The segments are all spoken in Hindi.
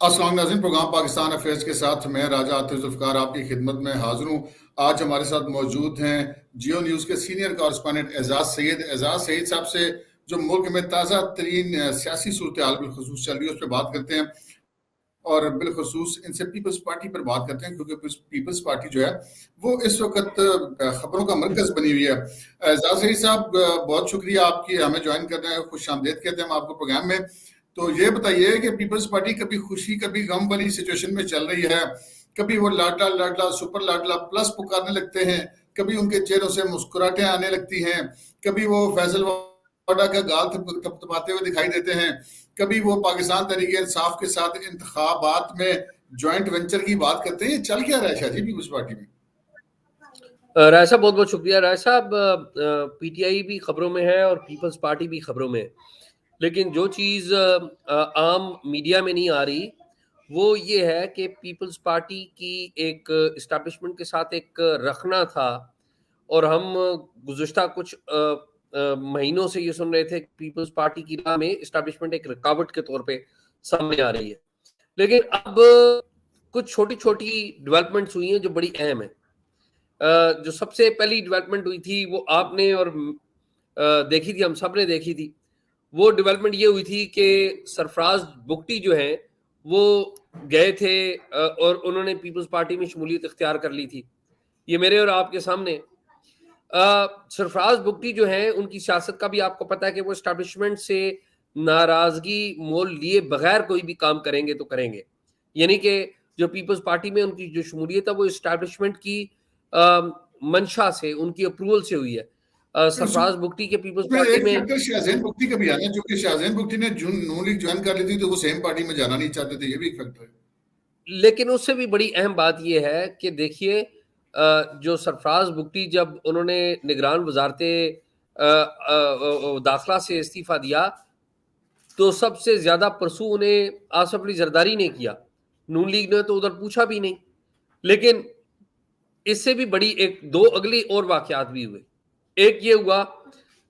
अस्सलाम नाज़रीन, प्रोग्राम पाकिस्तान अफेयर्स के साथ मैं राजा आतिफ ज़ुल्फ़िकार आपकी खिदमत में हाजिर हूँ। आज हमारे साथ मौजूद हैं जियो न्यूज़ के सीनियर कॉरेस्पॉन्डेंट एजाज सईद। एजाज सईद साहब से जो मुल्क में ताज़ा तरीन सियासी सूरत हाल बिलखसूस चल रही है उस पर बात करते हैं, और बिलखसूस इनसे पीपल्स पार्टी पर बात करते हैं, क्योंकि पीपल्स पार्टी जो है वो इस वक्त खबरों का मरकज बनी हुई है। एजाज सईद साहब, बहुत शुक्रिया आपकी हमें ज्वाइन करने हैं, खुश आमदेद कहते हैं हम आपको प्रोग्राम में। तो ये बताइए कि पीपल्स पार्टी कभी खुशी कभी गम वाली सिचुएशन में चल रही है। कभी वो लाडला लाडला सुपर लाडला प्लस पुकारने लगते हैं, कभी उनके चेहरों से मुस्कुराहटें आने लगती हैं, कभी वो फैसल वाडा का गाल थपथपाते हुए दिखाई देते हैं, कभी वो पाकिस्तान तहरीक इंसाफ के साथ इंतखाबात में ज्वाइंट वेंचर की बात करते हैं। चल क्या रहा है शाह जी पीपल्स पार्टी में? राय साहब बहुत बहुत शुक्रिया। राय साहब, पीटीआई भी खबरों में है और पीपल्स पार्टी भी खबरों में है, लेकिन जो चीज़ आम मीडिया में नहीं आ रही वो ये है कि पीपल्स पार्टी की एक इस्टेब्लिशमेंट के साथ एक रखना था, और हम गुज़श्ता कुछ महीनों से ये सुन रहे थे कि पीपल्स पार्टी की राह में इस्टेब्लिशमेंट एक रुकावट के तौर पे सामने आ रही है। लेकिन अब कुछ छोटी छोटी डेवलपमेंट्स हुई हैं जो बड़ी अहम है। जो सबसे पहली डेवलपमेंट हुई थी वो आपने और देखी थी, हम सब ने देखी थी। वो डेवलपमेंट ये हुई थी कि सरफराज बुगटी जो है वो गए थे और उन्होंने पीपल्स पार्टी में शमूलियत इख्तियार कर ली थी। ये मेरे और आपके सामने। सरफराज बुगटी जो है उनकी सियासत का भी आपको पता है कि वो इस्टेब्लिशमेंट से नाराजगी मोल लिए बगैर कोई भी काम करेंगे तो करेंगे। यानी कि जो पीपल्स पार्टी में उनकी जो शमूलियत है वो इस्टेब्लिशमेंट की मंशा से, उनकी अप्रूवल से हुई है। सरफराज बुगटी के पीपल्स इसमें पार्टी एक में, फैक्टर शाहजैन बुगटी का भी आना है, क्योंकि शाहजैन बुगटी ने नून लीग ज्वाइन कर ली थी तो वो सेम पार्टी में जाना नहीं चाहते थे, ये भी एक फैक्टर है। लेकिन उससे भी बड़ी अहम बात यह है कि देखिए, जो सरफराज बुगटी जब उन्होंने निगरान वजारते दाखिला से इस्तीफा दिया तो सबसे ज्यादा परसू उन्हें आसफ अली जरदारी ने किया। नून लीग ने तो उधर पूछा भी नहीं। लेकिन इससे भी बड़ी एक दो अगली और वाकयात भी हुए। एक ये हुआ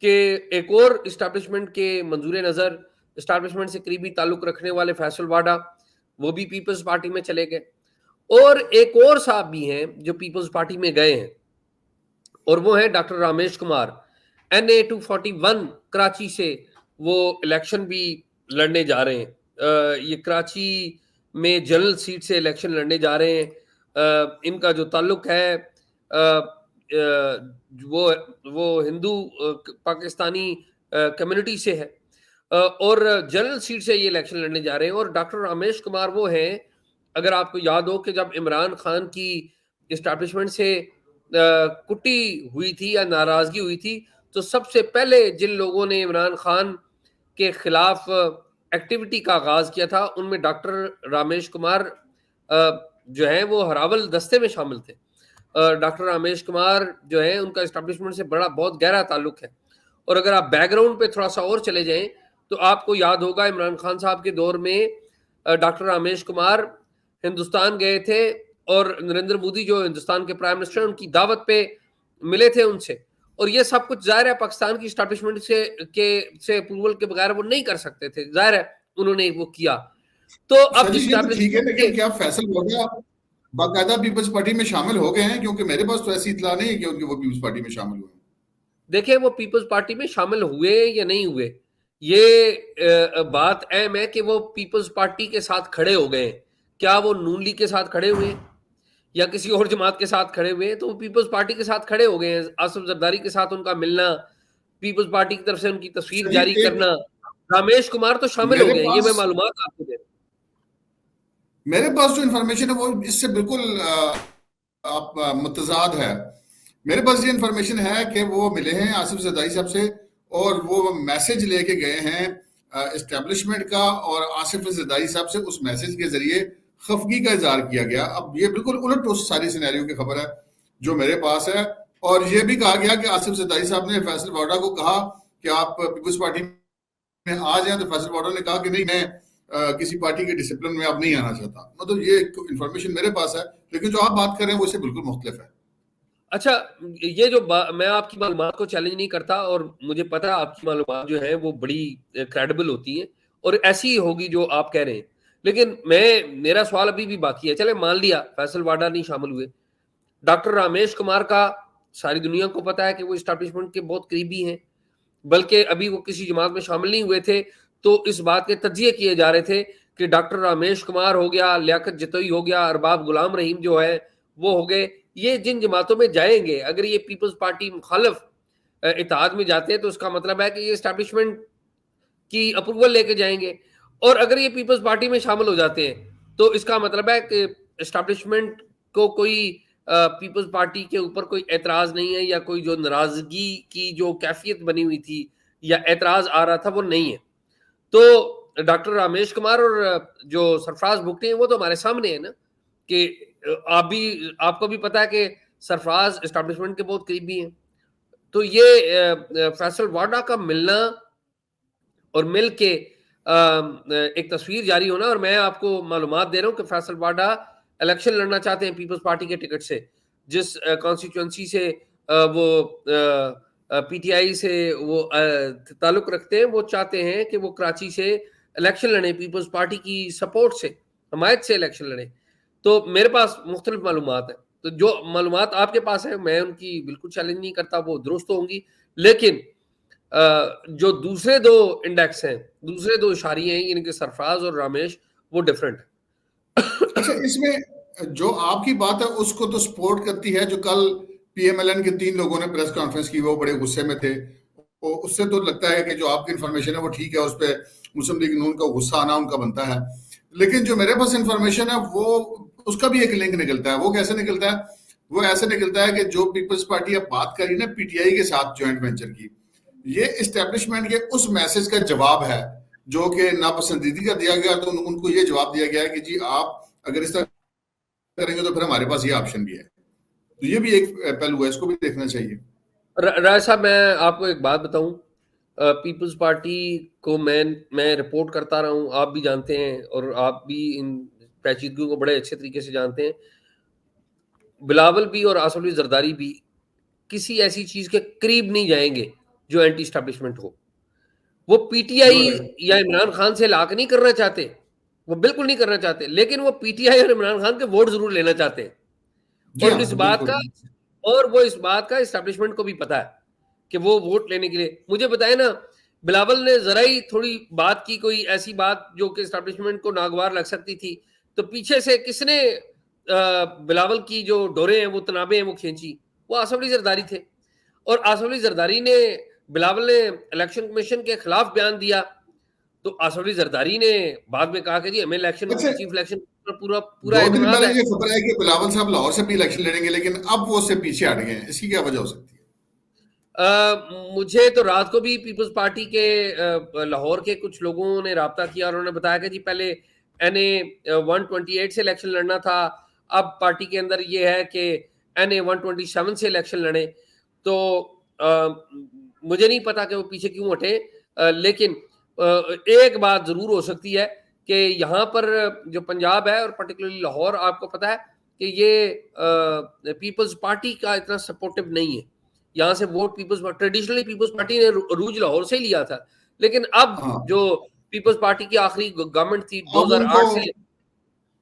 कि एक और इस्टेब्लिशमेंट के मंजूर नज़र इस्टेब्लिशमेंट से करीबी ताल्लुक रखने वाले फैसल वाडा वो भी पीपल्स पार्टी में चले गए, और एक और साहब भी हैं जो पीपल्स पार्टी में गए हैं, और वो है डॉक्टर रामेश कुमार। NA 241 कराची से वो इलेक्शन भी लड़ने जा रहे हैं। ये कराची में जनरल सीट से इलेक्शन लड़ने जा रहे हैं। इनका जो ताल्लुक है वो हिंदू पाकिस्तानी कम्युनिटी से है, और जनरल सीट से ये इलेक्शन लड़ने जा रहे हैं। और डॉक्टर रामेश कुमार वो हैं, अगर आपको याद हो कि जब इमरान खान की इस्टेब्लिशमेंट से कुटी हुई थी या नाराजगी हुई थी, तो सबसे पहले जिन लोगों ने इमरान खान के खिलाफ एक्टिविटी का आगाज किया था उनमें डॉक्टर रामेश कुमार जो है वो हरावल दस्ते में शामिल थे। डॉक्टर रामेश कुमार जो है उनका इस्टेब्लिशमेंट से बड़ा बहुत गहरा ताल्लुक है। और अगर आप बैकग्राउंड पे थोड़ा सा और चले जाएं तो आपको याद होगा इमरान खान साहब के दौर में डॉक्टर रामेश कुमार हिंदुस्तान गए थे, और नरेंद्र मोदी जो हिंदुस्तान के प्राइम मिनिस्टर उनकी दावत पे मिले थे उनसे। और ये सब कुछ जाहिर है पाकिस्तान की इस्टेब्लिशमेंट से अप्रूवल के बगैर वो नहीं कर सकते थे, जाहिर है उन्होंने वो किया। तो अब शाह जी ये तो ठीक है, इस्टेब्लिशमेंट के, लेकिन क्या फैसल वाडा बाकायदा पीपल्स पार्टी में शामिल हो गए हैं? क्योंकि मेरे पास तो ऐसी इतला नहीं है कि उनके वो पीपल्स पार्टी में शामिल हुए हैं। देखिए वो पीपल्स पार्टी में शामिल हुए या नहीं हुए, ये बात अहम है कि वो पीपल्स पार्टी के साथ खड़े हो गए। क्या वो नून लीग के साथ खड़े हुए या किसी और जमात के साथ खड़े हुए? तो वो पीपल्स पार्टी के साथ खड़े हो गए हैं। आसफ जरदारी के साथ उनका मिलना, पीपल्स पार्टी की तरफ से उनकी तस्वीर शाह जी जारी एक करना, रामेश कुमार तो शामिल हो मेरे गए, ये मैं पास मालूमात आपको दे रहा मेरे पास जो इन्फॉर्मेशन है वो इससे बिल्कुल आप मुतजाद है। मेरे पास ये इन्फॉर्मेशन है कि वो मिले हैं आसिफ जरदारी साहब से, और वो मैसेज लेके गए हैं इस्टेब्लिशमेंट का, और आसिफ जरदारी साहब से उस मैसेज के जरिए खफगी का इजहार किया गया। अब ये बिल्कुल उलट उस सारी सिनेरियो की खबर है जो मेरे पास है। और ये भी कहा गया कि आसिफ जरदारी साहब ने फैसल वाडा को कहा कि आप पीपल्स पार्टी में आ जाए, तो फैसल वाडा ने कहा कि नहीं, मैं किसी पार्टी के डिसिप्लिन में अब नहीं आना चाहता। मतलब ये इन्फॉर्मेशन मेरे पास है, लेकिन जो आप बात कर रहे हैं वो इससे बिल्कुल मुख्तलिफ है। अच्छा, ये जो मैं आपकी मालूमात को चैलेंज नहीं करता, और मुझे पता है आपकी मालूमात जो है वो बड़ी क्रेडिबल होती हैं और ऐसी ही होगी जो आप कह रहे हैं। लेकिन मेरा सवाल अभी भी बाकी है। चले मान लिया फैसल वाडा नहीं शामिल हुए, डॉक्टर रामेश कुमार का सारी दुनिया को पता है कि वो इस्टेब्लिशमेंट के बहुत करीबी हैं, बल्कि अभी वो किसी जमात में शामिल नहीं हुए थे तो इस बात के तजिए किए जा रहे थे कि डॉक्टर रामेश कुमार हो गया, लियाकत जतोई हो गया, अरबाब गुलाम रहीम जो है वो हो गए, ये जिन जमातों में जाएंगे, अगर ये पीपल्स पार्टी मुखालिफ इत्तेहाद में जाते हैं तो उसका मतलब है कि ये इस्टेब्लिशमेंट की अप्रूवल लेके जाएंगे, और अगर ये पीपल्स पार्टी में शामिल हो जाते हैं तो इसका मतलब है कि इस्टेब्लिशमेंट को कोई पीपल्स पार्टी के ऊपर कोई एतराज नहीं है, या कोई जो नाराजगी की जो कैफियत बनी हुई थी या एतराज आ रहा था वो नहीं है। तो डॉक्टर रामेश कुमार और जो सरफराज भुगटे हैं वो तो हमारे सामने है ना, कि आपको भी पता है कि सरफराज इस्टेब्लिशमेंट के बहुत करीबी हैं। तो ये फैसल वाडा का मिलना और मिल के एक तस्वीर जारी होना, और मैं आपको मालूमात दे रहा हूँ कि फैसल वाडा इलेक्शन लड़ना चाहते हैं पीपल्स पार्टी के टिकट से, जिस कॉन्स्टिट्यूंसी से वो पीटीआई से वो ताल्लुक रखते हैं, वो चाहते हैं कि वो कराची से इलेक्शन लड़े, पीपल्स पार्टी की सपोर्ट से, हमायत से इलेक्शन लड़े। तो मेरे पास मुख्तलिफ मालूमात है, तो जो मालूमात आपके पास है मैं उनकी बिल्कुल चैलेंज नहीं करता, वो दुरुस्त होंगी, लेकिन जो दूसरे दो इंडेक्स हैं, दूसरे दो इशारे हैं, इनके सरफराज और रामेश, वो डिफरेंट है। अच्छा, इसमें जो आपकी बात है उसको तो सपोर्ट करती है, जो कल पीएमएलएन के 3 लोगों ने प्रेस कॉन्फ्रेंस की, वो बड़े गुस्से में थे। उससे तो लगता है कि जो आपकी इंफॉर्मेशन है वो ठीक है, उस पर मुस्लिम लीग नून का गुस्सा आना उनका बनता है। लेकिन जो मेरे पास इंफॉर्मेशन है वो उसका भी एक लिंक निकलता है। वो कैसे निकलता है? वो ऐसे निकलता है कि जो पीपल्स पार्टी अब बात करी ना पीटीआई के साथ ज्वाइंट वेंचर की, ये इस्टेब्लिशमेंट के उस मैसेज का जवाब है जो कि नापसंदीदी का दिया गया। तो उनको ये जवाब दिया गया है कि जी आप अगर इस तरह करेंगे तो फिर हमारे पास ये ऑप्शन भी है। तो ये भी एक पहलू है, इसको भी देखना चाहिए। राय साहब, मैं आपको एक बात बताऊं, पीपल्स पार्टी को मैं रिपोर्ट करता रहा हूं, आप भी जानते हैं और आप भी इन पेचीदगियों को बड़े अच्छे तरीके से जानते हैं। बिलावल भी और आसफ अली जरदारी भी किसी ऐसी चीज के करीब नहीं जाएंगे जो एंटी स्टैब्लिशमेंट हो। वो पीटीआई या इमरान खान से लाक नहीं करना चाहते, वो बिल्कुल नहीं करना चाहते, लेकिन वो पीटीआई और इमरान खान के वोट जरूर लेना चाहते हैं। और इस बात का इस्टेब्लिशमेंट को भी पता है कि वो वोट लेने के लिए, मुझे बताए ना, बिलावल ने जरा ही थोड़ी बात की, कोई ऐसी बात जो कि इस्टेब्लिशमेंट को नागवार लग सकती थी, तो पीछे से किसने बिलावल की जो डोरे हैं, वो तनाबे हैं, वो खींची? वो आसफ अली जरदारी थे। और आसफ अली जरदारी ने, बिलावल ने इलेक्शन कमीशन के खिलाफ बयान दिया, तो आसफ अली जरदारी ने बाद में कहा कि जी हमें इलेक्शन चीफ इलेक्शन पूरा 2 दिन पहले ये खबर है कि बिलावल साहब लाहौर से भी इलेक्शन लड़ेंगे, लेकिन अब वो उससे पीछे हट गए हैं। इसकी क्या वजह हो सकती है? मुझे तो रात को भी पीपल्स पार्टी के लाहौर के कुछ लोगों ने राब्ता किया और उन्होंने बताया कि जी पहले एनए 128 से इलेक्शन लड़ना था, अब पार्टी के अंदर ये है कि एनए 127 से इलेक्शन लड़े। तो मुझे नहीं पता कि वो पीछे क्यों हटे, लेकिन एक बात जरूर हो सकती है कि यहाँ पर जो पंजाब है और पर्टिकुलरली लाहौर, आपको पता है कि ये पीपल्स पार्टी का इतना सपोर्टिव नहीं है। यहाँ से वोट ट्रेडिशनली पीपल्स पार्टी ने रूज लाहौर से लिया था, लेकिन अब जो पीपल्स पार्टी की आखिरी गवर्नमेंट थी 2008 से,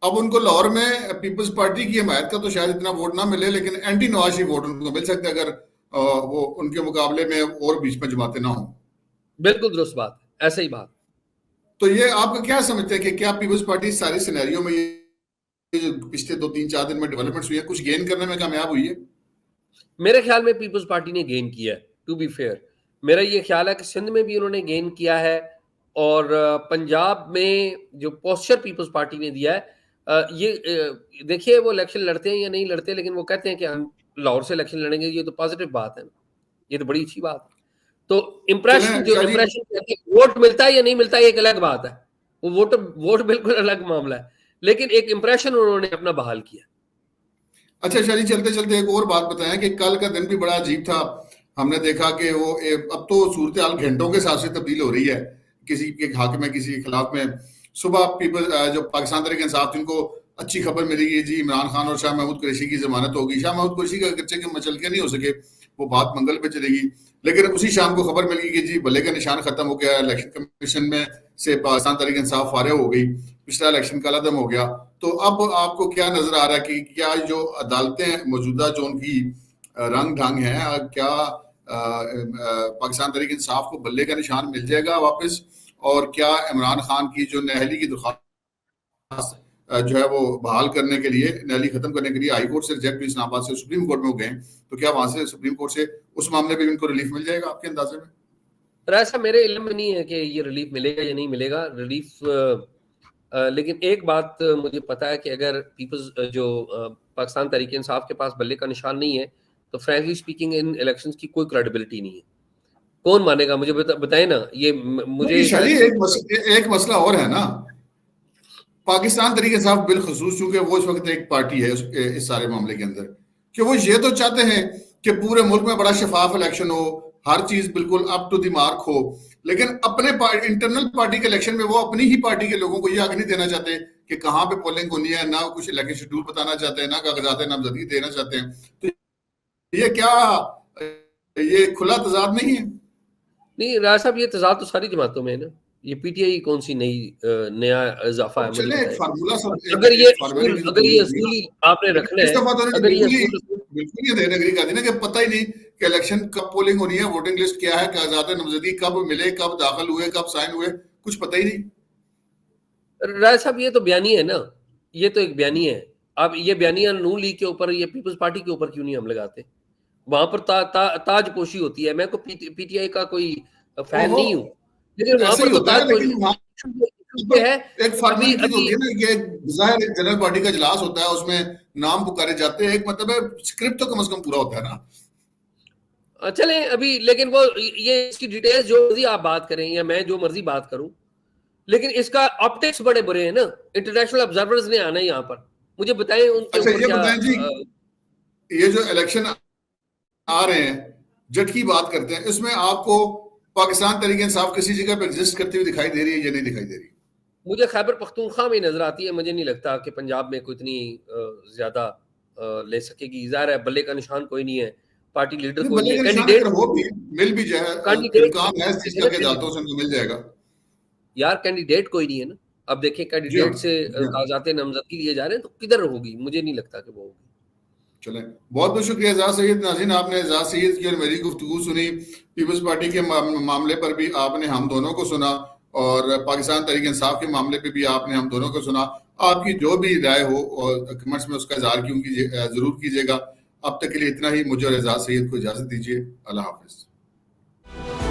अब उनको लाहौर में पीपल्स पार्टी की हमायत का तो शायद इतना वोट ना मिले, लेकिन एंटी नवाज वोट उनको मिल सकते अगर वो उनके मुकाबले में और बीच में जमाते ना हो। बिल्कुल दुरुस्त बात, ऐसा ही बात। तो ये आप क्या समझते हैं कि क्या पीपल्स पार्टी सारे सिनेरियो में ये जो पिछले 2-3-4 दिन में डेवलपमेंट्स हुई है, कुछ गेन करने में कामयाब हुई है? मेरे ख्याल में पीपल्स पार्टी ने गेन किया है। टू बी फेयर, मेरा ये ख्याल है कि सिंध में भी उन्होंने गेन किया है, और पंजाब में जो पोस्चर पीपल्स पार्टी ने दिया है, ये देखिए वो इलेक्शन लड़ते हैं या नहीं लड़ते, लेकिन वो कहते हैं कि हम लाहौर से इलेक्शन लड़ेंगे, ये तो पॉजिटिव बात है, ये तो बड़ी अच्छी बात है। तो इम्प्रेशन वोट मिलता है या नहीं मिलता है एक अलग बात है, वो वोट बिल्कुल अलग मामला है, लेकिन एक इम्प्रेशन उन्होंने अपना बहाल किया। अच्छा शादी, चलते चलते एक और बात बताएं कि कल का दिन भी बड़ा अजीब था। हमने देखा कि वो अब तो सूरत हाल घंटों के हिसाब से तब्दील हो रही है, किसी के हक में किसी के खिलाफ में। सुबह पीपल जो पाकिस्तान तहरीक इंसाफ, जिनको अच्छी खबर मिली कि जी इमरान खान और शाह महमूद कुरैशी की जमानत होगी। शाह महमूद कुरैशी का कच्चे के मचल के नहीं हो सके, वो बात मंगल पे चलेगी, लेकिन उसी शाम को खबर मिली कि जी भले का निशान खत्म हो गया, इलेक्शन कमीशन में से पाकिस्तान तहरीक इंसाफ फारिग हो गई। पिछला इलेक्शन कलअदम हो गया। तो अब आपको क्या नजर आ रहा है कि क्या जो अदालतें मौजूदा जो उनकी रंग ढंग है, क्या पाकिस्तान तहरीक इंसाफ को बल्ले का निशान मिल जाएगा वापस, और क्या इमरान खान की जो नहली की दरख्वास्त जो है वो बहाल करने के लिए, नहली खत्म करने के लिए हाई कोर्ट से रिजेक्ट हुई, इस्लामाबाद से सुप्रीम कोर्ट में हो गए, तो क्या वहां से सुप्रीम कोर्ट से उस मामले में इनको रिलीफ मिल जाएगा आपके अंदाजे में? ऐसा मेरे इल्म में नहीं है कि ये रिलीफ मिलेगा या नहीं मिलेगा रिलीफ। लेकिन एक बात मुझे पता है कि अगर पीपल्स जो पाकिस्तान तहरीक इंसाफ के पास बल्ले का निशान नहीं है, तो फ्रैंकली स्पीकिंग इन इलेक्शंस की कोई क्रेडिबिलिटी नहीं है। कौन मानेगा? मुझे बताएं ना। ये मुझे एक मसला और है ना, पाकिस्तान तहरीक इंसाफ बिलखसूस, चूंकि वो इस वक्त एक पार्टी है इस सारे मामले के अंदर, कि वो ये तो चाहते हैं कि पूरे मुल्क में बड़ा शफाफ इलेक्शन हो, हर चीज बिल्कुल अप टू द मार्क हो, लेकिन अपने इंटरनल पार्टी के इलेक्शन में वो अपनी ही पार्टी के लोगों को ये हक नहीं देना चाहते कि कहाँ पे पोलिंग होनी है, ना कुछ इलेक्शन शेड्यूल बताना चाहते हैं, ना कागजात नामजदगी देना चाहते हैं। तो ये क्या, ये खुला तजाद नहीं है? नहीं राज साहब, ये तजाद तो सारी जमातों में है ना। ये पीटीआई कौन सी नया इजाफा है? मुझे एक फार्मूला अगर ये असूल आपने रखना है, अगर ये बिल्कुल ये देने का ना कि पता ही नहीं कि इलेक्शन कब पोलिंग होनी है, वोटिंग लिस्ट क्या है, कागजात नामजदगी कब मिले, कब दाखिल हुए, कब साइन हुए, कुछ पता ही नहीं। राज साहब ये तो बयानी है ना, ये तो एक बयानी है। आप ये बयानिया नून लीग के ऊपर, ये पीपल्स पार्टी के ऊपर क्यों नहीं हम लगाते? वहां पर ताजपोशी होती है। मैं को पीटीआई का कोई फैन नहीं हूँ, लेकिन वहां पर तो ताजपोशी है। एक फॉर्मेलिटी होती है ना, ये जाहिर एक जनरल पार्टी का इजलास होता है, उसमें नाम पुकारे जाते हैं, एक मतलब है स्क्रिप्ट तो कम से कम पूरा होता है ना। चले अभी, लेकिन वो ये इसकी डिटेल्स जो मर्जी आप बात करें या मैं जो मर्जी बात करूं, लेकिन इसका ऑप्टिक्स बड़े बुरे हैं ना। इंटरनेशनल ऑब्जर्वर्स ने आना है यहाँ पर, मुझे बताएं उनके ऊपर क्या। बताएं जी, ये जो इलेक्शन आ रहे हैं, जट की बात करते हैं, इसमें आपको पाकिस्तान तहरीक इंसाफ किसी जगह पे एग्जिस्ट करती हुई दिखाई दे रही है या नहीं दिखाई दे रही? मुझे खैबर पख्तूनख्वा में नजर आती है। मुझे नहीं लगता कि पंजाब में कोई इतनी ज्यादा ले सकेगी। ज़ाहिर है बल्ले का निशान कोई नहीं है, पार्टी लीडर कोई नहीं है, कैंडिडेट वो भी मिल भी जाए, इम्कान है इस चीज का कि अदालतों से मिल जाएगा। यार कैंडिडेट कोई नहीं है ना। अब देखें कैंडिडेट से कागजात नामजदगी लिए जा रहे हैं, तो किधर होगी? मुझे नहीं लगता कि वो होगी। चलें, बहुत बहुत शुक्रिया एजाज सईद। नाज़रीन, आपने एजाज सईद की और मेरी गुफ्तगू सुनी, पीपल्स पार्टी के मामले पर भी आपने हम दोनों को सुना, और पाकिस्तान तहरीक इंसाफ के मामले पे भी आपने हम दोनों को सुना। आपकी जो भी राय हो और कमेंट्स में उसका इजहार जरूर कीजिएगा। अब तक के लिए इतना ही। मुझे और एजाज सईद को इजाजत दीजिए। अल्लाह हाफिज।